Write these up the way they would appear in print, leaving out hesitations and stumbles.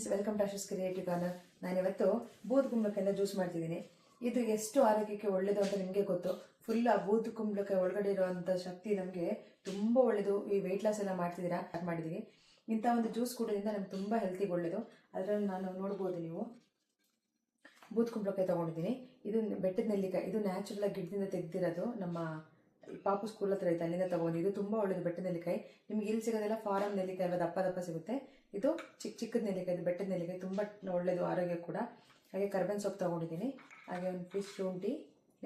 Friends, welcome to ಅಶೋಸ್ creative corner. ನಾನಿವತ್ತು ಬೂದುಗುಂಬಳಕಾಯಿಂದ ಜ್ಯೂಸ್ ಮಾಡ್ತಿದ್ದೀನಿ. ಇದು ಎಷ್ಟು ಆರೋಗ್ಯಕ್ಕೆ ಒಳ್ಳೆಯದು ಅಂತ ನಿಮಗೆ ಗೊತ್ತು. ಫುಲ್ ಆ ಬೂದುಗುಂಬಳಕಾಯಿ ಒಳಗಡೆ ಇರುವಂಥ ಶಕ್ತಿ ನಮಗೆ ತುಂಬ ಒಳ್ಳೆಯದು. ಈ ವೆಯ್ಟ್ ಲಾಸ್ ಎಲ್ಲ ಮಾಡ್ತಿದ್ದೀರಾ, ಸ್ಟಾರ್ಟ್ ಮಾಡಿದ್ದೀವಿ. ಇಂಥ ಒಂದು ಜ್ಯೂಸ್ ಕುಡಿಯೋದ್ರಿಂದ ನಮ್ಗೆ ತುಂಬ ಹೆಲ್ತಿಗೆ ಒಳ್ಳೆಯದು. ಅದರಲ್ಲಿ ನಾನು ನೋಡ್ಬೋದು, ನೀವು ಬೂದುಗುಂಬಳಕಾಯಿ ತೊಗೊಂಡಿದ್ದೀನಿ. ಇದು ಬೆಟ್ಟದ ನೆಲ್ಲಿಕಾಯಿ. ಇದು ನ್ಯಾಚುರಲ್ ಆಗಿ ಗಿಡದಿಂದ ತೆಗೆದಿರೋದು. ನಮ್ಮ ಪಾಪು ಸ್ಕೂಲ್ ಹತ್ರ ಐತೆ, ಅಲ್ಲಿಂದ ತೊಗೊಂಡು. ಇದು ತುಂಬ ಒಳ್ಳೆಯದು ಬೆಟ್ಟದ ನೆಲ್ಲಿಕಾಯಿ. ನಿಮ್ಗೆ ಇಲ್ಲಿ ಸಿಗೋದೆಲ್ಲ ಫಾರಮ್ ನೆಲ್ಲಿಕಾಯಿ ಅಲ್ಲ, ದಪ್ಪ ದಪ್ಪ ಸಿಗುತ್ತೆ. ಇದು ಚಿಕ್ಕದ ನೆಲ್ಲಿಕಾಯಿ, ಇದು ಬೆಟ್ಟದ ನೆಲ್ಲಿಕಾಯಿ, ತುಂಬ ಒಳ್ಳೆಯದು ಆರೋಗ್ಯ ಕೂಡ. ಹಾಗೆ ಕರ್ಬೇವಿನ ಸೊಪ್ಪು ತೊಗೊಂಡಿದ್ದೀನಿ. ಹಾಗೆ ಒಂದು ಪೀಸ್ ಶುಂಠಿ,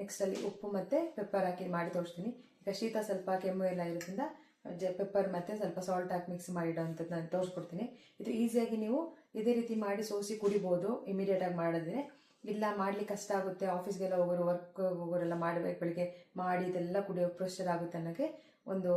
ನೆಕ್ಸ್ಟ್ ಅಲ್ಲಿ ಉಪ್ಪು ಮತ್ತು ಪೆಪ್ಪರ್ ಹಾಕಿ ಮಾಡಿ ತೋರಿಸ್ತೀನಿ. ಈಗ ಶೀತ ಸ್ವಲ್ಪ ಕೆಮ್ಮು ಎಲ್ಲ ಇರೋದ್ರಿಂದ ಪೆಪ್ಪರ್ ಮತ್ತು ಸ್ವಲ್ಪ ಸಾಲ್ಟ್ ಹಾಕಿ ಮಿಕ್ಸ್ ಮಾಡಿಡೋ ಅಂಥದ್ದು ನಾನು ತೋರಿಸ್ಕೊಡ್ತೀನಿ. ಇದು ಈಸಿಯಾಗಿ ನೀವು ಇದೇ ರೀತಿ ಮಾಡಿ ಸೋಸಿ ಕುಡಿಬೋದು ಇಮಿಡಿಯೇಟಾಗಿ ಮಾಡಿದ್ರೆ. ಇಲ್ಲ ಮಾಡ್ಲಿಕ್ಕೆ ಕಷ್ಟ ಆಗುತ್ತೆ, ಆಫೀಸ್ಗೆಲ್ಲ ಹೋಗೋರು, ವರ್ಕ್ ಹೋಗೋರೆಲ್ಲ ಮಾಡಬೇಕು, ಬೆಳಿಗ್ಗೆ ಮಾಡಿ ಇದೆಲ್ಲ ಕುಡಿಯೋ ಪ್ರೆಷರ್ ಆಗುತ್ತೆ ಅನ್ನೋಕ್ಕೆ ಒಂದು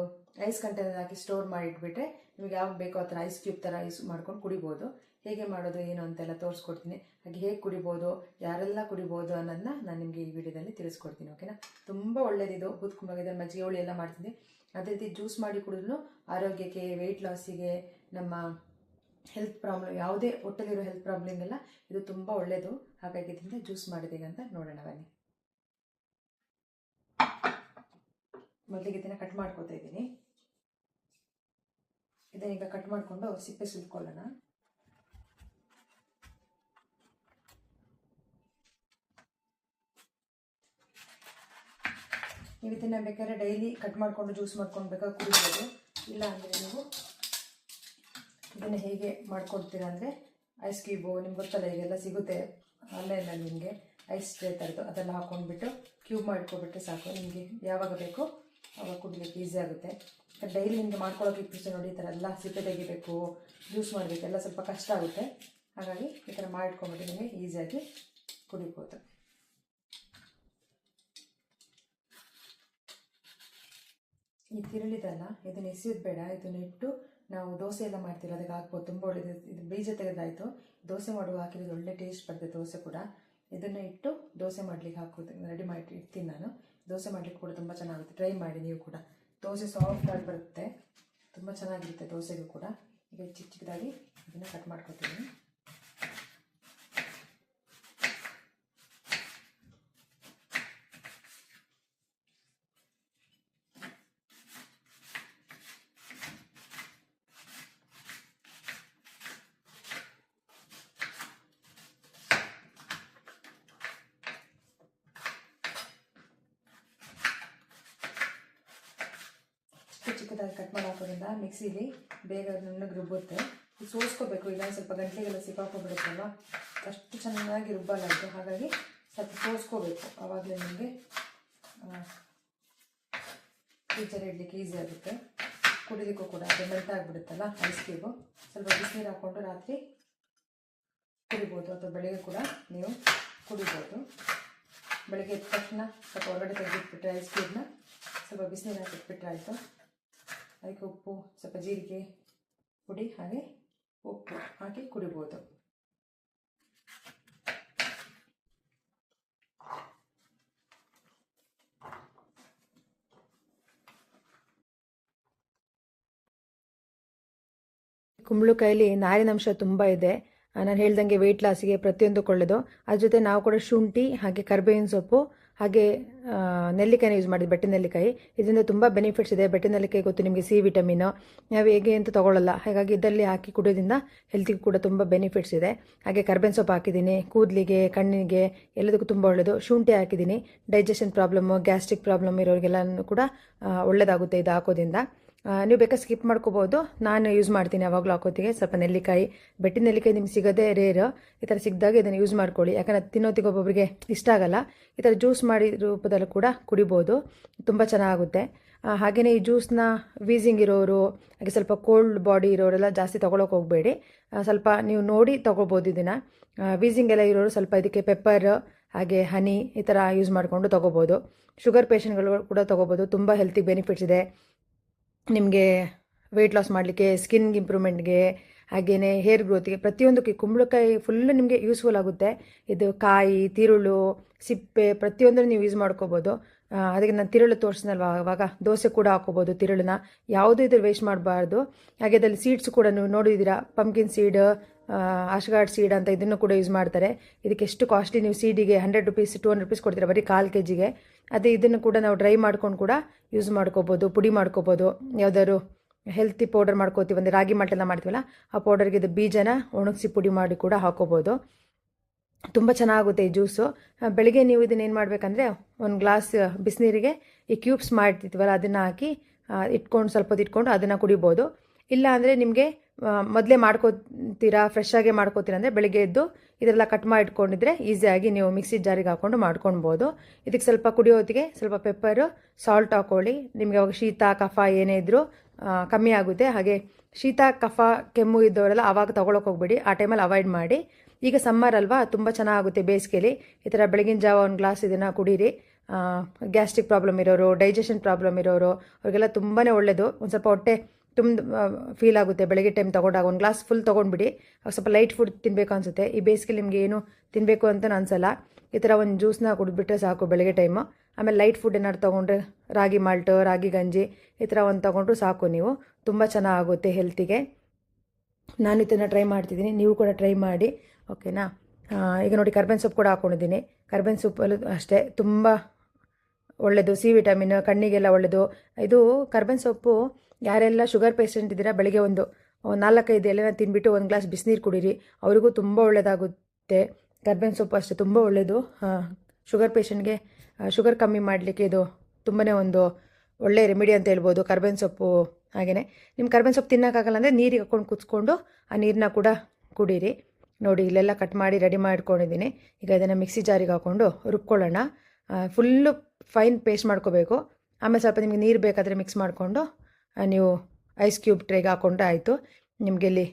ಐಸ್ ಕಂಟೈನರ್ ಹಾಕಿ ಸ್ಟೋರ್ ಮಾಡಿ ಇಟ್ಬಿಟ್ರೆ ನಿಮಗೆ ಯಾವಾಗ ಬೇಕೋ ಆ ಥರ ಐಸ್ ಕ್ಯೂಬ್ ಥರ ಐಸ್ ಮಾಡ್ಕೊಂಡು ಕುಡಿಬೋದು. ಹೇಗೆ ಮಾಡೋದು ಏನು ಅಂತೆಲ್ಲ ತೋರಿಸ್ಕೊಡ್ತೀನಿ. ಹಾಗೆ ಹೇಗೆ ಕುಡಿಬೋದು, ಯಾರೆಲ್ಲ ಕುಡಿಬೋದು ಅನ್ನೋದನ್ನ ನಾನು ನಿಮಗೆ ಈ ವಿಡಿಯೋದಲ್ಲಿ ತಿಳಿಸ್ಕೊಡ್ತೀನಿ. ಓಕೆನಾ? ತುಂಬ ಒಳ್ಳೆಯದಿದು. ಬೂದುಗುಂಬಳಕಾಯಿ ಮಜ್ಜಿಗೆ ಹುಳಿ ಎಲ್ಲ ಮಾಡ್ತೀನಿ. ಅದೇ ರೀತಿ ಜ್ಯೂಸ್ ಮಾಡಿ ಕುಡಿದ್ರೂ ಆರೋಗ್ಯಕ್ಕೆ, ವೆಯ್ಟ್ ಲಾಸಿಗೆ, ನಮ್ಮ ಹೆಲ್ತ್ ಪ್ರಾಬ್ಲಮ್, ಯಾವುದೇ ಹೊಟ್ಟೆಲಿರೋ ಹೆಲ್ತ್ ಪ್ರಾಬ್ಲಮ್ಗೆಲ್ಲ ಇದು ತುಂಬ ಒಳ್ಳೆಯದು. ಹಾಗಾಗಿ ಇದರಿಂದ ಜ್ಯೂಸ್ ಮಾಡಿದ್ದೀಗ ಅಂತ ನೋಡೋಣ ಬನ್ನಿ. ಮೊದಲಿಗೆ ಇದನ್ನು ಕಟ್ ಮಾಡ್ಕೊತಾ ಇದ್ದೀನಿ. ಇದನ್ನೀಗ ಕಟ್ ಮಾಡಿಕೊಂಡು ಸಿಪ್ಪೆ ಸುಲ್ಕೊಳ್ಳೋಣ. ನೀವು ಇದನ್ನು ಬೇಕಾದ್ರೆ ಡೈಲಿ ಕಟ್ ಮಾಡಿಕೊಂಡು ಜ್ಯೂಸ್ ಮಾಡ್ಕೊಂಡು ಬೇಕಾದ್ರೆ ಕುಡಿಬೋದು. ಇಲ್ಲ ಅಂದರೆ ನೀವು ಇದನ್ನು ಹೇಗೆ ಮಾಡ್ಕೊಡ್ತೀರಾ ಅಂದರೆ ಐಸ್ ಕ್ಯೂಬು, ನಿಮ್ಗೆ ಗೊತ್ತಲ್ಲ ಈಗೆಲ್ಲ ಸಿಗುತ್ತೆ ಆನ್ಲೈನಲ್ಲಿ, ನಿಮಗೆ ಐಸ್ ಟ್ರೇ ಥರದ್ದು ಅದೆಲ್ಲ ಹಾಕ್ಕೊಂಡ್ಬಿಟ್ಟು ಕ್ಯೂಬ್ ಮಾಡ್ಕೊಬಿಟ್ರೆ ಸಾಕು. ನಿಮಗೆ ಯಾವಾಗ ಬೇಕೋ ಅವಾಗ ಕುಡಿಲಿಕ್ಕೆ ಈಸಿ ಆಗುತ್ತೆ. ಡೈಲಿ ನಿಮಗೆ ಮಾಡ್ಕೊಳ್ಳೋಕೆ ಇಷ್ಟ ನೋಡಿ, ಈ ಥರ ಎಲ್ಲ ಸಿಪ್ಪೆ ತೆಗಿಬೇಕು, ಜ್ಯೂಸ್ ಮಾಡಬೇಕು, ಎಲ್ಲ ಸ್ವಲ್ಪ ಕಷ್ಟ ಆಗುತ್ತೆ. ಹಾಗಾಗಿ ಈ ಥರ ಮಾಡಿಟ್ಕೊಂಡ್ಬಿಟ್ಟು ನಿಮಗೆ ಈಸಿಯಾಗಿ ಕುಡಿಬೋದು. ಈ ತಿರುಳಿದಲ್ಲ, ಇದನ್ನು ಎಸೆಯೋದು ಬೇಡ. ಇದನ್ನು ಇಟ್ಟು ನಾವು ದೋಸೆ ಎಲ್ಲ ಮಾಡ್ತೀವಿ, ಅದಕ್ಕೆ ಹಾಕ್ಬೋದು, ತುಂಬ ಒಳ್ಳೆಯದು. ಇದು ಬೀಜ ತೆಗೆದಾಯಿತು, ದೋಸೆ ಮಾಡುವ ಹಾಕಿದ್ರೆ ಒಳ್ಳೆ ಟೇಸ್ಟ್ ಬರ್ತದೆ ದೋಸೆ ಕೂಡ. ಇದನ್ನು ಇಟ್ಟು ದೋಸೆ ಮಾಡಲಿಕ್ಕೆ ಹಾಕೋದು ರೆಡಿ ಮಾಡಿ ಇಡ್ತೀನಿ ನಾನು. ದೋಸೆ ಮಾಡಲಿಕ್ಕೆ ಕೂಡ ತುಂಬ ಚೆನ್ನಾಗುತ್ತೆ, ಟ್ರೈ ಮಾಡಿ ನೀವು ಕೂಡ. ದೋಸೆ ಸಾಫ್ಟಾಗಿ ಬರುತ್ತೆ, ತುಂಬ ಚೆನ್ನಾಗಿರುತ್ತೆ ದೋಸೆಗೂ ಕೂಡ. ಈಗ ಚಿಕ್ಕ ಚಿಕ್ಕದಾಗಿ ಇದನ್ನು ಕಟ್ ಮಾಡ್ಕೊತೀನಿ. ಚಿಕ್ಕದಾಗಿ ಕಟ್ ಮಾಡಿ ಹಾಕೋದ್ರಿಂದ ಮಿಕ್ಸಿಲಿ ಬೇಗ ನುಣ್ಣಗೆ ರುಬ್ಬುತ್ತೆ. ಇದು ಸೋಸ್ಕೋಬೇಕು, ಇಲ್ಲ ಸ್ವಲ್ಪ ಗಂಟೆಗೆಲ್ಲ ಸಿಕ್ಕಾಕೊಂಡ್ಬಿಡುತ್ತಲ್ವ, ಅಷ್ಟು ಚೆನ್ನಾಗಿ ರುಬ್ಬಲ್ಲ ಇದು. ಹಾಗಾಗಿ ಸ್ವಲ್ಪ ಸೋಸ್ಕೋಬೇಕು, ಆವಾಗಲೇ ನಿಮಗೆ ಫ್ಯೂಚರ್ ಇಡಲಿಕ್ಕೆ ಈಸಿ ಆಗುತ್ತೆ. ಕುಡಿಲಿಕ್ಕೂ ಕೂಡ ಅದು ಮೆಲ್ಟ್ ಆಗಿಬಿಡುತ್ತಲ್ಲ ಐಸ್ ಕ್ಯೂಬು. ಸ್ವಲ್ಪ ಬಿಸಿನೀರು ಹಾಕ್ಕೊಂಡು ರಾತ್ರಿ ಕುಡಿಬೋದು, ಅಥವಾ ಬೆಳಗ್ಗೆ ಕೂಡ ನೀವು ಕುಡಿಬೋದು. ಬೆಳಗ್ಗೆ ಎದ್ದ ತಕ್ಷಣ ಸ್ವಲ್ಪ ಹೊರಗಡೆ ತೆಗೆದಿಟ್ಬಿಟ್ರೆ ಐಸ್ ಕ್ಯೂಬ್ನ ಸ್ವಲ್ಪ ಬಿಸಿನೀರು ಹಾಕಿಟ್ಬಿಟ್ರೆ ಆಯಿತು. ಅದಕ್ಕೆ ಉಪ್ಪು, ಸ್ವಲ್ಪ ಜೀರಿಗೆ ಪುಡಿ, ಹಾಗೆ ಉಪ್ಪು ಹಾಕಿ ಕುಡಿಬೋದು. ಕುಂಬಳಕಾಯಲ್ಲಿ ನಾರಿನಂಶ ತುಂಬ ಇದೆ. ನಾನು ಹೇಳ್ದಂಗೆ ವೆಯ್ಟ್ ಲಾಸಿಗೆ ಪ್ರತಿಯೊಂದಕ್ಕೂ ಒಳ್ಳೆಯದು. ಅದ್ರ ಜೊತೆ ನಾವು ಕೂಡ ಶುಂಠಿ, ಹಾಗೆ ಕರ್ಬೇವಿನ ಸೊಪ್ಪು, ಹಾಗೆ ನೆಲ್ಲಿಕಾಯಿನ ಯೂಸ್ ಮಾಡಿದ್ದು, ಬೆಟ್ಟದ ನೆಲ್ಲಿಕಾಯಿ. ಇದರಿಂದ ತುಂಬ ಬೆನಿಫಿಟ್ಸ್ ಇದೆ. ಬೆಟ್ಟದ ನೆಲ್ಲಿಕಾಯಿ ಗೊತ್ತು ನಿಮಗೆ, ಸಿ ವಿಟಮಿನು. ನಾವು ಹೇಗೆ ಅಂತ ತೊಗೊಳ್ಳಲ್ಲ, ಹಾಗಾಗಿ ಇದರಲ್ಲಿ ಹಾಕಿ ಕುಡಿಯೋದ್ರಿಂದ ಹೆಲ್ತಿಗೆ ಕೂಡ ತುಂಬ ಬೆನಿಫಿಟ್ಸ್ ಇದೆ. ಹಾಗೆ ಕರ್ಬೇವಿನ ಸೊಪ್ಪು ಹಾಕಿದ್ದೀನಿ, ಕೂದಲಿಗೆ, ಕಣ್ಣಿಗೆ ಎಲ್ಲದಕ್ಕೂ ತುಂಬ ಒಳ್ಳೆಯದು. ಶುಂಠಿ ಹಾಕಿದ್ದೀನಿ, ಡೈಜೆಷನ್ ಪ್ರಾಬ್ಲಮ್ಮು, ಗ್ಯಾಸ್ಟ್ರಿಕ್ ಪ್ರಾಬ್ಲಮ್ ಇರೋರಿಗೆಲ್ಲನೂ ಕೂಡ ಒಳ್ಳೆಯದಾಗುತ್ತೆ ಇದು ಹಾಕೋದ್ರಿಂದ. ನೀವು ಬೇಕಾದ್ರೆ ಸ್ಕಿಪ್ ಮಾಡ್ಕೋಬೋದು, ನಾನು ಯೂಸ್ ಮಾಡ್ತೀನಿ ಯಾವಾಗಲೂ ಹಾಕೋತಿಗೆ. ಸ್ವಲ್ಪ ನೆಲ್ಲಿಕಾಯಿ, ಬೆಟ್ಟಿನ ನೆಲ್ಲಿಕಾಯಿ ನಿಮ್ಗೆ ಸಿಗೋದೇ ರೇರ್. ಈ ಥರ ಸಿಕ್ಕಿದಾಗ ಇದನ್ನು ಯೂಸ್ ಮಾಡ್ಕೊಳ್ಳಿ, ಯಾಕಂದರೆ ತಿನ್ನೋತಿಗೆ ಒಬ್ಬೊಬ್ಬರಿಗೆ ಇಷ್ಟ ಆಗಲ್ಲ. ಈ ಥರ ಜ್ಯೂಸ್ ಮಾಡಿ ರೂಪದಲ್ಲೂ ಕೂಡ ಕುಡಿಬೋದು, ತುಂಬ ಚೆನ್ನಾಗುತ್ತೆ. ಹಾಗೆಯೇ ಈ ಜ್ಯೂಸ್ನ ವೀಸಿಂಗ್ ಇರೋರು, ಹಾಗೆ ಸ್ವಲ್ಪ ಕೋಲ್ಡ್ ಬಾಡಿ ಇರೋರೆಲ್ಲ ಜಾಸ್ತಿ ತೊಗೊಳಕ್ಕೆ ಹೋಗಬೇಡಿ. ಸ್ವಲ್ಪ ನೀವು ನೋಡಿ ತೊಗೋಬೋದು ಇದನ್ನು. ವೀಸಿಂಗ್ ಎಲ್ಲ ಇರೋರು ಸ್ವಲ್ಪ ಇದಕ್ಕೆ ಪೆಪ್ಪರ್, ಹಾಗೆ ಹನಿ ಈ ಥರ ಯೂಸ್ ಮಾಡಿಕೊಂಡು ತೊಗೋಬೋದು. ಶುಗರ್ ಪೇಷಂಟ್ಗಳು ಕೂಡ ತೊಗೋಬೋದು, ತುಂಬ ಹೆಲ್ತಿಗೆ ಬೆನಿಫಿಟ್ಸ್ ಇದೆ. ನಿಮಗೆ ವೆಯ್ಟ್ ಲಾಸ್ ಮಾಡಲಿಕ್ಕೆ, ಸ್ಕಿನ್ಗೆ ಇಂಪ್ರೂವ್ಮೆಂಟ್ಗೆ, ಹಾಗೆಯೇ ಹೇರ್ ಗ್ರೋತಿಗೆ, ಪ್ರತಿಯೊಂದಕ್ಕೆ ಕುಂಬಳಕಾಯಿ ಫುಲ್ಲು ನಿಮಗೆ ಯೂಸ್ಫುಲ್ ಆಗುತ್ತೆ. ಇದು ಕಾಯಿ, ತಿರುಳು, ಸಿಪ್ಪೆ ಪ್ರತಿಯೊಂದನ್ನು ನೀವು ಯೂಸ್ ಮಾಡ್ಕೋಬೋದು. ಅದಕ್ಕೆ ನಾನು ತಿರುಳು ತೋರಿಸಿನಲ್ವ, ಆವಾಗ ದೋಸೆ ಕೂಡ ಹಾಕೋಬೋದು ತಿರುಳನ್ನ. ಯಾವುದೂ ಇದ್ರ ವೇಸ್ಟ್ ಮಾಡಬಾರ್ದು. ಹಾಗೆ ಅದರಲ್ಲಿ ಸೀಡ್ಸ್ ಕೂಡ ನೀವು ನೋಡಿದ್ದೀರಾ, ಪಂಪ್ಕಿನ್ ಸೀಡ್, ಆಶ್ಗಾಡ್ ಸೀಡ್ ಅಂತ ಇದನ್ನು ಕೂಡ ಯೂಸ್ ಮಾಡ್ತಾರೆ. ಇದಕ್ಕೆ ಎಷ್ಟು ಕಾಸ್ಟ್ಲಿ, ನೀವು ಸೀಡಿಗೆ 100 ರುಪೀಸ್ 200 ರುಪೀಸ್ ಕೊಡ್ತೀರಾ ಬರೀ 1/4 kgಗೆ. ಅದೇ ಇದನ್ನು ಕೂಡ ನಾವು ಡ್ರೈ ಮಾಡ್ಕೊಂಡು ಕೂಡ ಯೂಸ್ ಮಾಡ್ಕೋಬೋದು, ಪುಡಿ ಮಾಡ್ಕೋಬೋದು. ಯಾವುದಾದ್ರು ಹೆಲ್ತಿ ಪೌಡರ್ ಮಾಡ್ಕೋತೀವಿ, ಒಂದು ರಾಗಿ ಮಾಲ್ಟೆಲ್ಲ ಮಾಡ್ತೀವಲ್ಲ ಆ ಪೌಡರ್ಗೆ ಇದು ಬೀಜನ ಒಣಗಿಸಿ ಪುಡಿ ಮಾಡಿ ಕೂಡ ಹಾಕೋಬೋದು. ತುಂಬ ಚೆನ್ನಾಗುತ್ತೆ ಈ ಜ್ಯೂಸು. ಬೆಳಿಗ್ಗೆ ನೀವು ಇದನ್ನ ಏನು ಮಾಡಬೇಕಂದ್ರೆ, ಒಂದು ಗ್ಲಾಸ್ ಬಿಸಿನೀರಿಗೆ ಈ ಕ್ಯೂಬ್ಸ್ ಮಾಡಿರ್ತೀವಲ್ಲ ಅದನ್ನು ಹಾಕಿ ಇಟ್ಕೊಂಡು ಸ್ವಲ್ಪ ಹೊತ್ತು ಇಟ್ಕೊಂಡು ಅದನ್ನು ಕುಡಿಬೋದು. ಇಲ್ಲ ಅಂದರೆ ನಿಮಗೆ ಮೊದಲೇ ಮಾಡ್ಕೋತೀರಾ, ಫ್ರೆಶ್ ಆಗಿ ಮಾಡ್ಕೋತೀರಾ ಅಂದರೆ ಬೆಳಿಗ್ಗೆ ಎದ್ದು ಇದೆಲ್ಲ ಕಟ್ ಮಾಡಿ ಇಟ್ಕೊಂಡಿದ್ರೆ ಈಸಿಯಾಗಿ ನೀವು ಮಿಕ್ಸಿ ಜಾರಿಗೆ ಹಾಕ್ಕೊಂಡು ಮಾಡ್ಕೊಳ್ಬೋದು. ಇದಕ್ಕೆ ಸ್ವಲ್ಪ ಕುಡಿಯೋ ಹೊತ್ತಿಗೆ ಸ್ವಲ್ಪ ಪೆಪ್ಪರು, ಸಾಲ್ಟ್ ಹಾಕ್ಕೊಳ್ಳಿ. ನಿಮಗೆ ಅವಾಗ ಶೀತ ಕಫ ಏನೇ ಇದ್ದರೂ ಕಮ್ಮಿ ಆಗುತ್ತೆ. ಹಾಗೆ ಶೀತ ಕಫ ಕೆಮ್ಮು ಇದ್ದವರೆಲ್ಲ ಆವಾಗ ತೊಗೊಳಕ್ಕೆ ಹೋಗ್ಬೇಡಿ, ಆ ಟೈಮಲ್ಲಿ ಅವಾಯ್ಡ್ ಮಾಡಿ. ಈಗ ಸಮ್ಮರ್ ಅಲ್ವಾ, ತುಂಬ ಚೆನ್ನಾಗುತ್ತೆ ಬೇಸಿಗೆಯಲ್ಲಿ. ಈ ಥರ ಬೆಳಗಿನ ಜಾವ ಒಂದು ಗ್ಲಾಸ್ ಇದನ್ನು ಕುಡೀರಿ. ಗ್ಯಾಸ್ಟ್ರಿಕ್ ಪ್ರಾಬ್ಲಮ್ ಇರೋರು, ಡೈಜೆಷನ್ ಪ್ರಾಬ್ಲಮ್ ಇರೋರು ಅವ್ರಿಗೆಲ್ಲ ತುಂಬಾ ಒಳ್ಳೆಯದು. ಒಂದು ಸ್ವಲ್ಪ ಹೊಟ್ಟೆ ಫೀಲ್ ಆಗುತ್ತೆ ಬೆಳಗ್ಗೆ ಟೈಮ್ ತೊಗೊಂಡಾಗ. ಒಂದು ಗ್ಲಾಸ್ ಫುಲ್ ತೊಗೊಂಡ್ಬಿಡಿ. ಅವಾಗ ಸ್ವಲ್ಪ ಲೈಟ್ ಫುಡ್ ತಿನ್ನಬೇಕು ಅನಿಸುತ್ತೆ. ಈ ಬೇಸಿಗೆ ನಿಮಗೆ ಏನು ತಿನ್ನಬೇಕು ಅಂತ ಅನಿಸಲ್ಲ. ಈ ಥರ ಒಂದು ಜ್ಯೂಸ್ನ ಕುಡಿದ್ಬಿಟ್ರೆ ಸಾಕು ಬೆಳಗ್ಗೆ ಟೈಮು. ಆಮೇಲೆ ಲೈಟ್ ಫುಡ್ ಏನಾದ್ರು ತೊಗೊಂಡ್ರೆ ರಾಗಿ ಮಾಲ್ಟು, ರಾಗಿ ಗಂಜಿ ಈ ಥರ ಒಂದು ತೊಗೊಂಡ್ರು ಸಾಕು. ನೀವು ತುಂಬ ಚೆನ್ನಾಗುತ್ತೆ ಹೆಲ್ತಿಗೆ. ನಾನು ಇದನ್ನು ಟ್ರೈ ಮಾಡ್ತಿದ್ದೀನಿ, ನೀವು ಕೂಡ ಟ್ರೈ ಮಾಡಿ, ಓಕೆನಾ. ಈಗ ನೋಡಿ ಕರ್ಬೇವಿನ ಸೊಪ್ಪು ಕೂಡ ಹಾಕ್ಕೊಂಡಿದ್ದೀನಿ. ಕರ್ಬೇವಿನ ಸೊಪ್ಪಲ್ಲೂ ಅಷ್ಟೇ ತುಂಬ ಒಳ್ಳೆಯದು, ಸಿ ವಿಟಮಿನ್, ಕಣ್ಣಿಗೆಲ್ಲ ಒಳ್ಳೆಯದು. ಇದು ಕರ್ಬೇವಿನ ಸೊಪ್ಪು ಯಾರೆಲ್ಲ ಶುಗರ್ ಪೇಷಂಟ್ ಇದ್ದೀರಾ ಬೆಳಗ್ಗೆ ಒಂದು 4-5 ಎಲೆನ ತಿಂದ್ಬಿಟ್ಟು ಒಂದು ಗ್ಲಾಸ್ ಬಿಸಿನೀರು ಕುಡೀರಿ, ಅವರಿಗೂ ತುಂಬ ಒಳ್ಳೆಯದಾಗುತ್ತೆ. ಕರ್ಬೇವಿನ ಸೊಪ್ಪು ಅಷ್ಟೇ ತುಂಬ ಒಳ್ಳೆಯದು. ಶುಗರ್ ಪೇಷಂಟ್ಗೆ ಶುಗರ್ ಕಮ್ಮಿ ಮಾಡಲಿಕ್ಕೆ ಇದು ತುಂಬಾ ಒಂದು ಒಳ್ಳೆಯ ರೆಮಿಡಿ ಅಂತ ಹೇಳ್ಬೋದು ಕರ್ಬೇವಿನ ಸೊಪ್ಪು. ಹಾಗೆಯೇ ನಿಮ್ಮ ಕರ್ಬೇವಿನ ಸೊಪ್ಪು ತಿನ್ನೋಕ್ಕಾಗಲ್ಲ ಅಂದರೆ ನೀರಿಗೆ ಹಾಕ್ಕೊಂಡು ಕುದಿಸ್ಕೊಂಡು ಆ ನೀರನ್ನ ಕೂಡ ಕುಡೀರಿ. ನೋಡಿ ಇಲ್ಲೆಲ್ಲ ಕಟ್ ಮಾಡಿ ರೆಡಿ ಮಾಡ್ಕೊಂಡಿದ್ದೀನಿ. ಈಗ ಇದನ್ನು ಮಿಕ್ಸಿ ಜಾರಿಗೆ ಹಾಕ್ಕೊಂಡು ರುಬ್ಕೊಳ್ಳೋಣ. ಫುಲ್ಲು ಫೈನ್ ಪೇಸ್ಟ್ ಮಾಡ್ಕೋಬೇಕು. ಆಮೇಲೆ ಸ್ವಲ್ಪ ನಿಮಗೆ ನೀರು ಬೇಕಾದರೆ ಮಿಕ್ಸ್ ಮಾಡಿಕೊಂಡು ನೀವು ಐಸ್ ಕ್ಯೂಬ್ ಟ್ರೇಗೆ ಹಾಕ್ಕೊಂಡ್ರೆ ಆಯಿತು. ನಿಮಗೆ ಇಲ್ಲಿ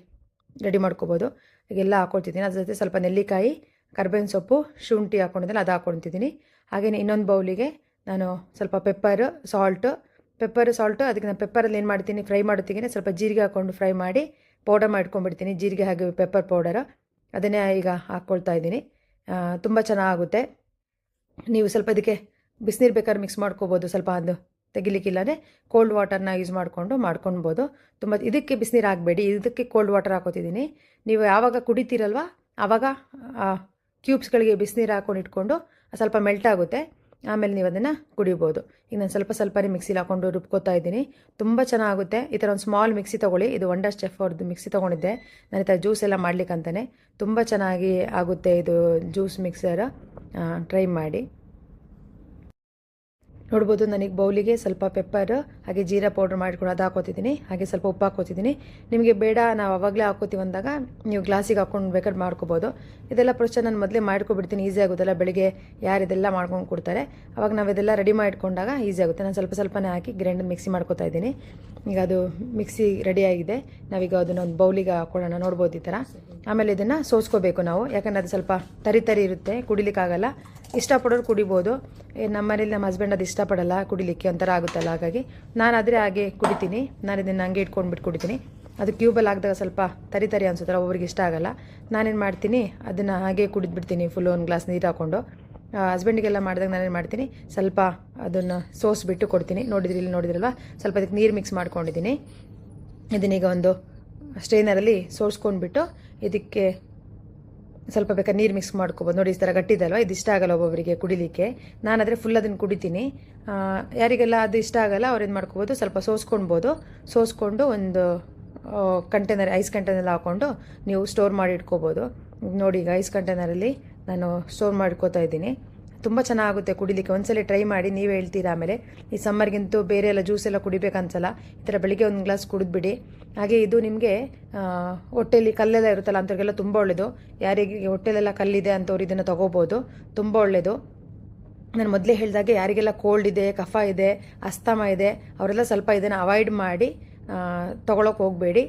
ರೆಡಿ ಮಾಡ್ಕೋಬೋದು. ಈಗೆಲ್ಲ ಹಾಕ್ಕೊಳ್ತಿದ್ದೀನಿ. ಅದ್ರ ಜೊತೆ ಸ್ವಲ್ಪ ನೆಲ್ಲಿಕಾಯಿ, ಕರ್ಬೇವಿನ ಸೊಪ್ಪು, ಶುಂಠಿ ಹಾಕ್ಕೊಂಡಿದ್ದೆಲ್ಲ ಅದು ಹಾಕ್ಕೊಳ್ತಿದ್ದೀನಿ. ಹಾಗೆಯೇ ಇನ್ನೊಂದು ಬೌಲಿಗೆ ನಾನು ಸ್ವಲ್ಪ ಪೆಪ್ಪರು, ಸಾಲ್ಟು ಅದಕ್ಕೆ ನಾನು ಪೆಪ್ಪರಲ್ಲಿ ಏನು ಮಾಡ್ತೀನಿ, ಫ್ರೈ ಮಾಡೋತ್ತಿಗೆ ಸ್ವಲ್ಪ ಜೀರಿಗೆ ಹಾಕ್ಕೊಂಡು ಫ್ರೈ ಮಾಡಿ ಪೌಡರ್ ಮಾಡ್ಕೊಂಡ್ಬಿಡ್ತೀನಿ. ಜೀರಿಗೆ ಹಾಗೆ ಪೆಪ್ಪರ್ ಪೌಡರು ಅದನ್ನೇ ಈಗ ಹಾಕ್ಕೊಳ್ತಾ ಇದ್ದೀನಿ. ತುಂಬ ಚೆನ್ನಾಗುತ್ತೆ. ನೀವು ಸ್ವಲ್ಪ ಇದಕ್ಕೆ ಬಿಸಿನೀರು ಬೇಕಾದ್ರೆ ಮಿಕ್ಸ್ ಮಾಡ್ಕೋಬೋದು. ಸ್ವಲ್ಪ ಅದು ತೆಗಿಲಿಕ್ಕಿಲ್ಲದೆ ಕೋಲ್ಡ್ ವಾಟರ್ನ ಯೂಸ್ ಮಾಡ್ಕೊಳ್ಬೋದು. ತುಂಬ ಇದಕ್ಕೆ ಬಿಸಿನೀರು ಹಾಕಬೇಡಿ, ಇದಕ್ಕೆ ಕೋಲ್ಡ್ ವಾಟರ್ ಹಾಕೋತಿದ್ದೀನಿ. ನೀವು ಯಾವಾಗ ಕುಡಿತೀರಲ್ವ ಆವಾಗ ಕ್ಯೂಬ್ಸ್ಗಳಿಗೆ ಬಿಸಿನೀರು ಹಾಕ್ಕೊಂಡು ಇಟ್ಕೊಂಡು ಸ್ವಲ್ಪ ಮೆಲ್ಟ್ ಆಗುತ್ತೆ, ಆಮೇಲೆ ನೀವು ಅದನ್ನು ಕುಡಿಬೋದು. ಈಗ ನಾನು ಸ್ವಲ್ಪನೇ ಮಿಕ್ಸಿಲಿ ಹಾಕ್ಕೊಂಡು ರುಬ್ಕೋತಾ ಇದ್ದೀನಿ. ತುಂಬ ಚೆನ್ನಾಗುತ್ತೆ. ಈ ಥರ ಒಂದು ಸ್ಮಾಲ್ ಮಿಕ್ಸಿ ತೊಗೊಳ್ಳಿ. ಇದು ವಂಡರ್ ಚೆಫ್ ಅವ್ರದ್ದು ಮಿಕ್ಸಿ ತೊಗೊಂಡಿದ್ದೆ ನಾನು ಈ ಥರ ಜ್ಯೂಸ್ ಎಲ್ಲ ಮಾಡ್ಲಿಕ್ಕಂತಾನೆ. ತುಂಬ ಚೆನ್ನಾಗಿ ಆಗುತ್ತೆ ಇದು ಜ್ಯೂಸ್ ಮಿಕ್ಸರ್. ಟ್ರೈ ಮಾಡಿ ನೋಡ್ಬೋದು. ನನಗೆ ಬೌಲಿಗೆ ಸ್ವಲ್ಪ ಪೆಪ್ಪರ್ ಹಾಗೆ ಜೀರಾ ಪೌಡ್ರ್ ಮಾಡಿಕೊಂಡು ಅದು ಹಾಕೋತಿದ್ದೀನಿ. ಹಾಗೆ ಸ್ವಲ್ಪ ಉಪ್ಪು ಹಾಕೋತಿದ್ದೀನಿ. ನಿಮಗೆ ಬೇಡ ನಾವು ಆವಾಗಲೇ ಹಾಕೋತೀವಿ ಅಂದಾಗ ನೀವು ಗ್ಲಾಸಿಗೆ ಹಾಕ್ಕೊಂಡು ಬೇಕಾದ್ರೆ ಮಾಡ್ಕೋಬೋದು. ಇದೆಲ್ಲ ಪ್ರೊಸೆಸ್ ನಾನು ಮೊದಲೇ ಮಾಡ್ಕೊಬಿಡ್ತೀನಿ, ಈಸಿ ಆಗೋದಲ್ಲ. ಬೆಳಿಗ್ಗೆ ಯಾರು ಇದೆಲ್ಲ ಮಾಡ್ಕೊಂಡು ಕೊಡ್ತಾರೆ ಅವಾಗ ನಾವು ಇದೆಲ್ಲ ರೆಡಿ ಮಾಡಿಕೊಂಡಾಗ ಈಸಿ ಆಗುತ್ತೆ. ನಾನು ಸ್ವಲ್ಪನೇ ಹಾಕಿ ಗ್ರೈಂಡ್ ಮಿಕ್ಸಿ ಮಾಡ್ಕೊತಾ ಇದ್ದೀನಿ. ಈಗ ಅದು ಮಿಕ್ಸಿ ರೆಡಿಯಾಗಿದೆ. ನಾವೀಗ ಅದನ್ನು ಒಂದು ಬೌಲಿಗೆ ಹಾಕೊಳ್ಳೋಣ. ನೋಡ್ಬೋದು ಈ ಥರ. ಆಮೇಲೆ ಇದನ್ನು ಸೋಸ್ಕೋಬೇಕು ನಾವು, ಯಾಕಂದರೆ ಅದು ಸ್ವಲ್ಪ ತರಿ ಇರುತ್ತೆ, ಕುಡಿಲಿಕ್ಕಾಗಲ್ಲ. ಇಷ್ಟಪಡೋರು ಕುಡಿಬೋದು. ನಮ್ಮ ಮನೇಲಿ ನಮ್ಮ ಹಸ್ಬೆಂಡ್ ಅದು ಇಷ್ಟಪಡಲ್ಲ ಕುಡಿಲಿಕ್ಕೆ, ಒಂಥರ ಆಗುತ್ತಲ್ಲ. ಹಾಗಾಗಿ ನಾನಾದರೆ ಹಾಗೆ ಕುಡಿತೀನಿ. ನಾನು ಇದನ್ನು ಹಂಗೆ ಇಟ್ಕೊಂಡ್ಬಿಟ್ಟು ಕುಡಿತೀನಿ. ಅದು ಕ್ಯೂಬಲ್ಲಿ ಹಾಕಿದಾಗ ಸ್ವಲ್ಪ ತರಿ ಅನ್ಸುತ್ತಲ್ಲ, ಒಬ್ರಿಗೆ ಇಷ್ಟ ಆಗಲ್ಲ. ನಾನೇನು ಮಾಡ್ತೀನಿ, ಅದನ್ನು ಹಾಗೆ ಕುಡಿದ್ಬಿಡ್ತೀನಿ ಫುಲ್ ಒಂದು ಗ್ಲಾಸ್ ನೀರು ಹಾಕ್ಕೊಂಡು. ಹಸ್ಬೆಂಡಿಗೆಲ್ಲ ಮಾಡಿದಾಗ ನಾನೇನು ಮಾಡ್ತೀನಿ, ಸ್ವಲ್ಪ ಅದನ್ನು ಸೋಸ್ಬಿಟ್ಟು ಕೊಡ್ತೀನಿ. ನೋಡಿದ್ರಲ್ವ ಸ್ವಲ್ಪ ಅದಕ್ಕೆ ನೀರು ಮಿಕ್ಸ್ ಮಾಡ್ಕೊಂಡಿದ್ದೀನಿ. ಇದನ್ನೀಗ ಒಂದು ಸ್ಟ್ರೈನರಲ್ಲಿ ಸೋಸ್ಕೊಂಡ್ಬಿಟ್ಟು ಇದಕ್ಕೆ ಸ್ವಲ್ಪ ಬೇಕಾದ್ರೆ ನೀರು ಮಿಕ್ಸ್ ಮಾಡ್ಕೋಬೋದು. ನೋಡಿ ಈ ಥರ ಗಟ್ಟಿದಲ್ವ, ಇದು ಇಷ್ಟ ಆಗಲ್ಲ ಒಬ್ಬೊಬ್ಬರಿಗೆ ಕುಡಿಲಿಕ್ಕೆ. ನಾನಾದರೆ ಫುಲ್ ಅದನ್ನು ಕುಡಿತೀನಿ. ಯಾರಿಗೆಲ್ಲ ಅದು ಇಷ್ಟ ಆಗಲ್ಲ ಅವ್ರು ಏನು ಮಾಡ್ಕೋಬೋದು, ಸ್ವಲ್ಪ ಸೋಸ್ಕೊಂಡು ಒಂದು ಕಂಟೈನರ್, ಐಸ್ ಕಂಟೈನರ್ ಹಾಕ್ಕೊಂಡು ನೀವು ಸ್ಟೋರ್ ಮಾಡಿ ಇಟ್ಕೋಬೋದು. ನೋಡಿ ಈಗ ಐಸ್ ಕಂಟೈನರಲ್ಲಿ ನಾನು ಸ್ಟೋರ್ ಮಾಡ್ಕೋತಾ ಇದ್ದೀನಿ. ತುಂಬ ಚೆನ್ನಾಗುತ್ತೆ ಕುಡಿಲಿಕ್ಕೆ. ಒಂದ್ಸಲ ಟ್ರೈ ಮಾಡಿ, ನೀವೇ ಹೇಳ್ತೀರಾ. ಆಮೇಲೆ ಈ ಸಮ್ಮರ್ಗಿಂತೂ ಬೇರೆ ಎಲ್ಲ ಜ್ಯೂಸ್ ಎಲ್ಲ ಕುಡಿಬೇಕನ್ಸಲ್ಲ. ಈ ಥರ ಬೆಳಿಗ್ಗೆ ಒಂದು ಗ್ಲಾಸ್ ಕುಡಿದ್ಬಿಡಿ. ಹಾಗೆ ಇದು ನಿಮಗೆ ಹೊಟ್ಟೆಯಲ್ಲಿ ಕಲ್ಲೆಲ್ಲ ಇರುತ್ತಲ್ಲ ಅಂಥವ್ರಿಗೆಲ್ಲ ತುಂಬ ಒಳ್ಳೆಯದು. ಯಾರಿಗೆ ಹೊಟ್ಟೆಲೆಲ್ಲ ಕಲ್ಲಿದೆ ಅಂಥವ್ರು ಇದನ್ನು ತೊಗೋಬೋದು, ತುಂಬ ಒಳ್ಳೆಯದು. ನಾನು ಮೊದಲೇ ಹೇಳಿದಾಗೆ ಯಾರಿಗೆಲ್ಲ ಕೋಲ್ಡ್ ಇದೆ, ಕಫ ಇದೆ, ಅಸ್ತಮ ಇದೆ ಅವರೆಲ್ಲ ಸ್ವಲ್ಪ ಇದನ್ನು ಅವಾಯ್ಡ್ ಮಾಡಿ ತೊಗೊಳಕ್ಕೆ ಹೋಗಬೇಡಿ.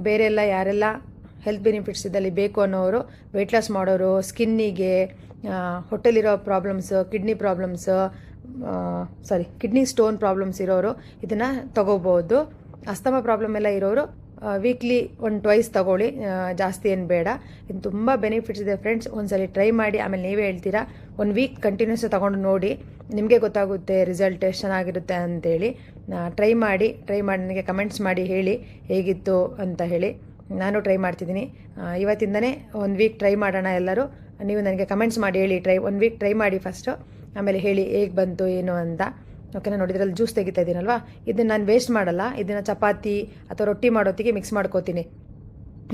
ಬೇರೆ ಎಲ್ಲ ಯಾರೆಲ್ಲ ಹೆಲ್ತ್ ಬೆನಿಫಿಟ್ಸ್ ಇದ್ದಲ್ಲಿ ಬೇಕು ಅನ್ನೋರು, ವೆಯ್ಟ್ ಲಾಸ್ ಮಾಡೋರು, ಸ್ಕಿನ್ನಿಗೆ, ಹೊಟ್ಟೆಲಿರೋ ಪ್ರಾಬ್ಲಮ್ಸ್, ಕಿಡ್ನಿ ಸ್ಟೋನ್ ಪ್ರಾಬ್ಲಮ್ಸ್ ಇರೋರು ಇದನ್ನು ತಗೋಬೋದು. ಅಸ್ತಮ ಪ್ರಾಬ್ಲಮ್ ಎಲ್ಲ ಇರೋರು ವೀಕ್ಲಿ 1 ಟ್ವೈಸ್ ತಗೊಳ್ಳಿ, ಜಾಸ್ತಿ ಏನು ಬೇಡ. ಇದು ತುಂಬ ಬೆನಿಫಿಟ್ಸ್ ಇದೆ ಫ್ರೆಂಡ್ಸ್. ಒಂದ್ಸಲ ಟ್ರೈ ಮಾಡಿ, ಆಮೇಲೆ ನೀವೇ ಹೇಳ್ತೀರಾ. 1 ವೀಕ್ ಕಂಟಿನ್ಯೂಸ್ ತಗೊಂಡು ನೋಡಿ, ನಿಮಗೆ ಗೊತ್ತಾಗುತ್ತೆ ರಿಸಲ್ಟ್ ಎಷ್ಟು ಚೆನ್ನಾಗಿರುತ್ತೆ ಅಂತೇಳಿ. ಟ್ರೈ ಮಾಡಿ ನನಗೆ ಕಮೆಂಟ್ಸ್ ಮಾಡಿ ಹೇಳಿ ಹೇಗಿತ್ತು ಅಂತ ಹೇಳಿ. ನಾನು ಟ್ರೈ ಮಾಡ್ತಿದ್ದೀನಿ. ಇವತ್ತಿಂದನೇ 1 ವೀಕ್ ಟ್ರೈ ಮಾಡೋಣ ಎಲ್ಲರೂ. ನೀವು ನನಗೆ ಕಮೆಂಟ್ಸ್ ಮಾಡಿ ಹೇಳಿ, 1 ವೀಕ್ ಟ್ರೈ ಮಾಡಿ ಫಸ್ಟು, ಆಮೇಲೆ ಹೇಳಿ ಹೇಗೆ ಬಂತು ಏನು ಅಂತ. ಓಕೆನಾ, ನೋಡಿದ್ರಲ್ಲಿ ಜ್ಯೂಸ್ ತೆಗಿತಾ ಇದ್ದೀನಲ್ವಾ, ಇದನ್ನು ನಾನು ವೇಸ್ಟ್ ಮಾಡಲ್ಲ. ಇದನ್ನು ಚಪಾತಿ ಅಥವಾ ರೊಟ್ಟಿ ಮಾಡೋತ್ತಿಗೆ ಮಿಕ್ಸ್ ಮಾಡ್ಕೋತೀನಿ.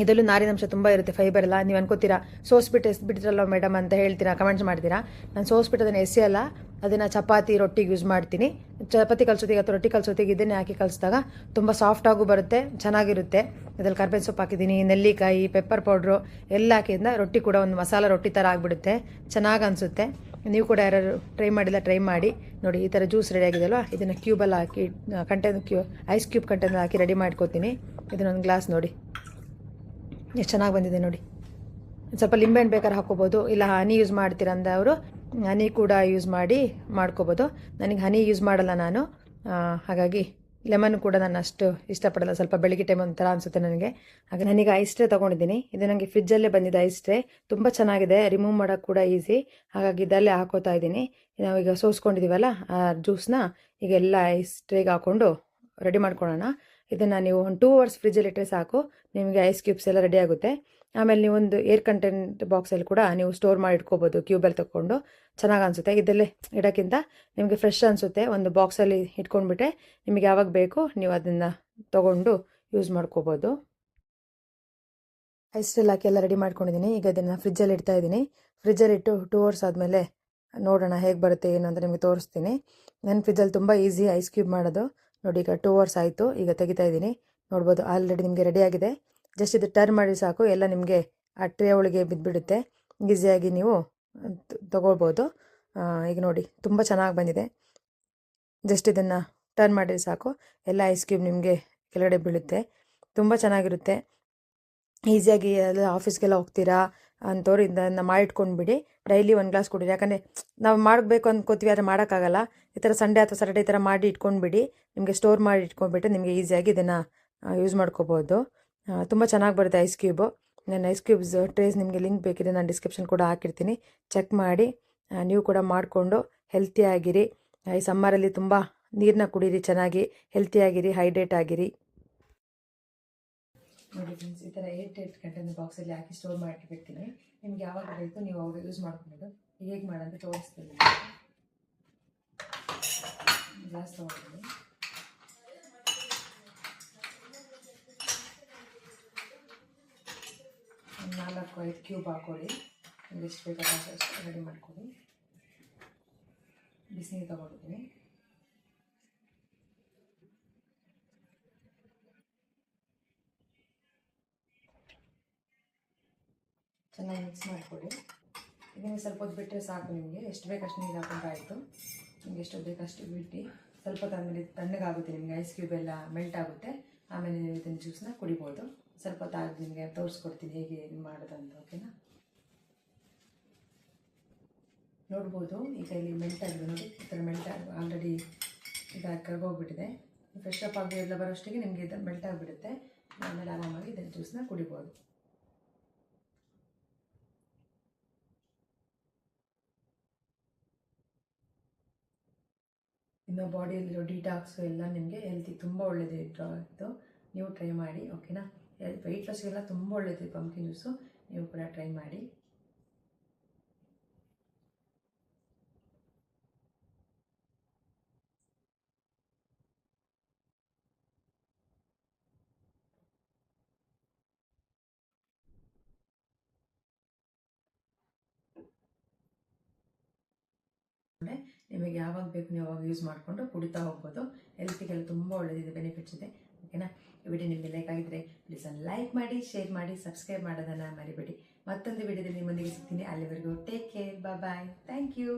ಇದರಲ್ಲೂ ನಾರಿನಂಶ ತುಂಬ ಇರುತ್ತೆ, ಫೈಬರ್ ಎಲ್ಲ. ನೀವು ಅನ್ಕೋತೀರಾ ಸೋಸ್ಬಿಟ್ಟು ಎಸ್ಬಿಟ್ಟಿರಲ್ಲ ಮೇಡಮ್ ಅಂತ ಹೇಳ್ತೀರಾ, ಕಮೆಂಟ್ಸ್ ಮಾಡ್ತೀರಾ. ನಾನು ಸೋಸ್ಬಿಟ್ಟು ಅದನ್ನು ಎಸೆಯಲ್ಲ, ಅದನ್ನು ಚಪಾತಿ ರೊಟ್ಟಿಗೆ ಯೂಸ್ ಮಾಡ್ತೀನಿ. ಚಪಾತಿ ಕಲಿಸೋತಿಗೆ ಅಥವಾ ರೊಟ್ಟಿ ಕಲಿಸೋತಿಗೆ ಇದನ್ನೇ ಹಾಕಿ ಕಲಿಸಿದಾಗ ತುಂಬ ಸಾಫ್ಟಾಗೂ ಬರುತ್ತೆ, ಚೆನ್ನಾಗಿರುತ್ತೆ. ಇದರಲ್ಲಿ ಕರ್ಬೇವಿನ ಸೊಪ್ಪು ಹಾಕಿದ್ದೀನಿ, ನೆಲ್ಲಿಕಾಯಿ, ಪೆಪ್ಪರ್ ಪೌಡ್ರು ಎಲ್ಲ ಹಾಕಿದ್ರಿಂದ ರೊಟ್ಟಿ ಕೂಡ ಒಂದು ಮಸಾಲ ರೊಟ್ಟಿ ಥರ ಆಗಿಬಿಡುತ್ತೆ, ಚೆನ್ನಾಗಿ ಅನಿಸುತ್ತೆ. ನೀವು ಕೂಡ ಯಾರು ಟ್ರೈ ಮಾಡಿಲ್ಲ ಟ್ರೈ ಮಾಡಿ ನೋಡಿ. ಈ ಥರ ಜ್ಯೂಸ್ ರೆಡಿ ಆಗಿದೆಯಲ್ವ, ಇದನ್ನು ಕ್ಯೂಬಲ್ಲಿ ಹಾಕಿ ಐಸ್ ಕ್ಯೂಬ್ ಕಂಟೈನರ್ ಹಾಕಿ ರೆಡಿ ಮಾಡ್ಕೋತೀನಿ. ಇದನ್ನೊಂದು ಗ್ಲಾಸ್ ನೋಡಿ ಎಷ್ಟು ಚೆನ್ನಾಗಿ ಬಂದಿದೆ ನೋಡಿ. ಸ್ವಲ್ಪ ಲಿಂಬೆಹಣ್ಣು ಬೇಕಾದ್ರೆ ಹಾಕ್ಕೋಬೋದು, ಇಲ್ಲ ಹನಿ ಯೂಸ್ ಮಾಡ್ತೀರ ಅಂದವರು ಹನಿ ಕೂಡ ಯೂಸ್ ಮಾಡಿ ಮಾಡ್ಕೋಬೋದು. ನನಗೆ ಹನಿ ಯೂಸ್ ಮಾಡಲ್ಲ ನಾನು, ಹಾಗಾಗಿ ಲೆಮನ್ ಕೂಡ ನಾನು ಅಷ್ಟು ಇಷ್ಟಪಡಲ್ಲ. ಸ್ವಲ್ಪ ಬೆಳಗ್ಗೆ ಟೈಮ್ ಒಂಥರ ಅನಿಸುತ್ತೆ ನನಗೆ. ಹಾಗೆ ನನಗೆ ಐಸ್ ಟ್ರೇ ತೊಗೊಂಡಿದ್ದೀನಿ. ಇದು ನನಗೆ ಫ್ರಿಜ್ಜಲ್ಲೇ ಬಂದಿದೆ ಐಸ್ ಟ್ರೇ, ತುಂಬ ಚೆನ್ನಾಗಿದೆ, ರಿಮೂವ್ ಮಾಡೋಕ್ಕೆ ಕೂಡ ಈಸಿ. ಹಾಗಾಗಿ ಇದಲ್ಲೇ ಹಾಕೋತಾ ಇದ್ದೀನಿ. ನಾವೀಗ ಸೋಸ್ಕೊಂಡಿದ್ದೀವಲ್ಲ ಆ ಜ್ಯೂಸನ್ನ ಈಗ ಎಲ್ಲ ಐಸ್ ಟ್ರೇಗೆ ಹಾಕ್ಕೊಂಡು ರೆಡಿ ಮಾಡ್ಕೊಳ್ಳೋಣ. ಇದನ್ನು ನೀವು ಒಂದು 2 ಅವರ್ಸ್ ಫ್ರಿಜ್ಜಲ್ಲಿ ಇಟ್ಟರೆ ಸಾಕು, ನಿಮಗೆ ಐಸ್ ಕ್ಯೂಬ್ಸ್ ಎಲ್ಲ ರೆಡಿ ಆಗುತ್ತೆ. ಆಮೇಲೆ ನೀವು ಒಂದು ಏರ್ ಕಂಟೆಂಟ್ ಬಾಕ್ಸಲ್ಲಿ ಕೂಡ ನೀವು ಸ್ಟೋರ್ ಮಾಡಿ ಇಟ್ಕೋಬೋದು, ಕ್ಯೂಬಲ್ಲಿ ತೊಗೊಂಡು ಚೆನ್ನಾಗಿ ಅನಿಸುತ್ತೆ. ಇದಲ್ಲೇ ಇಡೋಕ್ಕಿಂತ ನಿಮಗೆ ಫ್ರೆಶ್ ಅನಿಸುತ್ತೆ. ಒಂದು ಬಾಕ್ಸಲ್ಲಿ ಇಟ್ಕೊಂಡ್ಬಿಟ್ರೆ ನಿಮಗೆ ಯಾವಾಗ ಬೇಕು ನೀವು ಅದನ್ನು ತೊಗೊಂಡು ಯೂಸ್ ಮಾಡ್ಕೋಬೋದು. ಐಸ್ಟ್ರಲ್ಲಿ ಹಾಕಿ ಎಲ್ಲ ರೆಡಿ ಮಾಡ್ಕೊಂಡಿದ್ದೀನಿ. ಈಗ ಇದನ್ನು ಫ್ರಿಜ್ಜಲ್ಲಿ ಇಡ್ತಾ ಇದ್ದೀನಿ. ಫ್ರಿಜ್ಜಲ್ಲಿ ಇಟ್ಟು 2 ಅವರ್ಸ್ ಆದಮೇಲೆ ನೋಡೋಣ ಹೇಗೆ ಬರುತ್ತೆ ಏನು ಅಂತ ನಿಮಗೆ ತೋರಿಸ್ತೀನಿ. ನನ್ನ ಫ್ರಿಜ್ಜಲ್ಲಿ ತುಂಬ ಈಸಿ ಐಸ್ ಕ್ಯೂಬ್ ಮಾಡೋದು. ನೋಡಿ, ಈಗ 2 ಅವರ್ಸ್ ಆಯಿತು. ಈಗ ತೆಗಿತಾ ಇದ್ದೀನಿ, ನೋಡ್ಬೋದು ಆಲ್ರೆಡಿ ನಿಮಗೆ ರೆಡಿಯಾಗಿದೆ. ಜಸ್ಟ್ ಇದು ಟರ್ನ್ ಮಾಡಿ ಸಾಕು, ಎಲ್ಲ ನಿಮಗೆ ಆ ಟ್ರೇ ಒಳಗೆ ಬಿದ್ದುಬಿಡುತ್ತೆ. ಈಸಿಯಾಗಿ ನೀವು ತೊಗೊಳ್ಬೋದು. ಈಗ ನೋಡಿ ತುಂಬ ಚೆನ್ನಾಗಿ ಬಂದಿದೆ. ಜಸ್ಟ್ ಇದನ್ನು ಟರ್ನ್ ಮಾಡಿ ಸಾಕು, ಎಲ್ಲ ಐಸ್ ಕ್ಯೂಬ್ ನಿಮಗೆ ಕೆಳಗಡೆ ಬೀಳುತ್ತೆ. ತುಂಬ ಚೆನ್ನಾಗಿರುತ್ತೆ. ಈಸಿಯಾಗಿ ಎಲ್ಲ ಆಫೀಸ್ಗೆಲ್ಲ ಹೋಗ್ತೀರಾ ಅಂಥವ್ರು ಇದನ್ನು ಮಾಡಿಟ್ಕೊಂಡ್ಬಿಡಿ. ಡೈಲಿ 1 ಗ್ಲಾಸ್ ಕುಡೀರಿ. ಯಾಕಂದರೆ ನಾವು ಮಾಡಬೇಕು ಅಂದ್ಕೋತೀವಿ, ಆದರೆ ಮಾಡೋಕ್ಕಾಗಲ್ಲ. ಈ ಥರ ಸಂಡೇ ಅಥವಾ ಸಾಟರ್ಡೇ ಈ ಥರ ಮಾಡಿ ಇಟ್ಕೊಂಡ್ಬಿಡಿ. ನಿಮಗೆ ಸ್ಟೋರ್ ಮಾಡಿ ಇಟ್ಕೊಂಡ್ಬಿಟ್ಟು ನಿಮಗೆ ಈಸಿಯಾಗಿ ಇದನ್ನು ಯೂಸ್ ಮಾಡ್ಕೋಬೋದು. ತುಂಬ ಚೆನ್ನಾಗಿ ಬರುತ್ತೆ ಐಸ್ ಕ್ಯೂಬು. ನಾನು ಐಸ್ ಕ್ಯೂಬ್ಸ್ ಟ್ರೇಸ್ ನಿಮಗೆ ಲಿಂಕ್ ಬೇಕಿದೆ, ನಾನು ಡಿಸ್ಕ್ರಿಪ್ಷನ್ ಕೂಡ ಹಾಕಿರ್ತೀನಿ, ಚೆಕ್ ಮಾಡಿ. ನೀವು ಕೂಡ ಮಾಡಿಕೊಂಡು ಹೆಲ್ತಿಯಾಗಿರಿ. ಈ ಸಮ್ಮರಲ್ಲಿ ತುಂಬ ನೀರನ್ನ ಕುಡೀರಿ, ಚೆನ್ನಾಗಿ ಹೆಲ್ತಿಯಾಗಿರಿ, ಹೈಡ್ರೇಟ್ ಆಗಿರಿ. ನೋಡಿ ಫ್ರೆಂಡ್ಸ್, ಈ ಥರ 8 ಕಂಟೈನರ್ ಬಾಕ್ಸಲ್ಲಿ ಹಾಕಿ ಸ್ಟೋರ್ ಮಾಡಿಬಿಡ್ತೀನಿ. ನಿಮ್ಗೆ ಯಾವಾಗ ಬೇಕು ನೀವು ಅವಾಗ ಯೂಸ್ ಮಾಡ್ಕೊಂಡು. ಹೇಗೆ ಮಾಡೋದು ತೋರಿಸ್ತೀನಿ. ಗ್ಲಾಸ್ ತೊಗೊಂಡಿದ್ದೀನಿ, ಒಂದು 4-5 ಕ್ಯೂಬ್ ಹಾಕ್ಕೊಳ್ಳಿ. ನಿಮ್ಗೆ ಎಷ್ಟು ಬೇಕಾದ ಅಷ್ಟು ರೆಡಿ ಮಾಡ್ಕೊಳ್ಳಿ. ಬಿಸಿನೀರು ತೊಗೊಂಡಿದ್ದೀನಿ, ಚೆನ್ನಾಗಿ ಮಿಕ್ಸ್ ಮಾಡಿಕೊಡಿ. ಇದನ್ನು ಸ್ವಲ್ಪ ಹೊತ್ತು ಬಿಟ್ಟರೆ ಸಾಕು. ನಿಮಗೆ ಎಷ್ಟು ಬೇಕಷ್ಟು ನೀರು ಹಾಕೊಂಡಾಯಿತು. ನಿಮ್ಗೆ ಎಷ್ಟು ಬೇಕಷ್ಟು ಬಿಟ್ಟು ಸ್ವಲ್ಪ ಹೊತ್ತಾದಮೇಲೆ ತಣ್ಣಗಾಗುತ್ತೆ, ನಿಮಗೆ ಐಸ್ ಕ್ಯೂಬ್ ಎಲ್ಲ ಮೆಲ್ಟ್ ಆಗುತ್ತೆ. ಆಮೇಲೆ ನೀವು ಇದನ್ನು ಜ್ಯೂಸನ್ನ ಕುಡಿಬೋದು. ಸ್ವಲ್ಪ ಹೊತ್ತಾಗಿ ನಿಮಗೆ ತೋರಿಸ್ಕೊಡ್ತೀನಿ ಹೇಗೆ ಮಾಡೋದು ಅಂತ. ಓಕೆನಾ, ನೋಡ್ಬೋದು ಈಗ ಇಲ್ಲಿ ಮೆಲ್ಟ್ ಆಗಿದೆ ನೋಡಿ. ಈ ಥರ ಮೆಲ್ಟ್ ಆಲ್ರೆಡಿ ಇದಾಗಿ ಕರ್ಗೋಗ್ಬಿಟ್ಟಿದೆ. ಫ್ರೆಶ್ ಅಪ್ ಆಗಿ ಎಲ್ಲ ಬರೋಷ್ಟಿಗೆ ನಿಮಗೆ ಇದು ಮೆಲ್ಟ್ ಆಗಿಬಿಡುತ್ತೆ. ಆಮೇಲೆ ಆರಾಮಾಗಿ ಇದನ್ನು ಜ್ಯೂಸನ್ನ ಕುಡಿಬೋದು. ಇನ್ನು ಬಾಡಿಯಲ್ಲಿರೋ ಡಿಟಾಕ್ಸು ಎಲ್ಲ ನಿಮಗೆ ಹೆಲ್ತಿಗೆ ತುಂಬ ಒಳ್ಳೆಯದು. ಇದು ನೀವು ಟ್ರೈ ಮಾಡಿ. ಓಕೆನಾ, ವೆಯ್ಟ್ ಲಾಸ್ಗೆಲ್ಲ ತುಂಬ ಒಳ್ಳೆಯದು ಪಂಪ್ಕಿನ್ ಜ್ಯೂಸು. ನೀವು ಕೂಡ ಟ್ರೈ ಮಾಡಿ. ನಿಮಗೆ ಯಾವಾಗ ಬೇಕು ನೀವು ಅವಾಗ ಯೂಸ್ ಮಾಡಿಕೊಂಡು ಕುಡಿತಾ ಹೋಗ್ಬೋದು. ಹೆಲ್ತಿಗೆಲ್ಲ ತುಂಬ ಒಳ್ಳೆಯದಿದೆ, ಬೆನಿಫಿಟ್ಸ್ ಇದೆ. ಓಕೆನಾ, ಈ ವಿಡಿಯೋ ನಿಮಗೆ ಲೈಕ್ ಆಗಿದ್ರೆ ಪ್ಲೀಸ್ ಲೈಕ್ ಮಾಡಿ, ಶೇರ್ ಮಾಡಿ, ಸಬ್ಸ್ಕ್ರೈಬ್ ಮಾಡೋದನ್ನು ಮರಿಬೇಡಿ. ಮತ್ತೊಂದು ವಿಡಿಯೋದಲ್ಲಿ ನಿಮ್ಮೊಂದಿಗೆ ಸಿಗ್ತೀನಿ. ಅಲ್ಲಿವರೆಗೂ take care, bye. Thank you.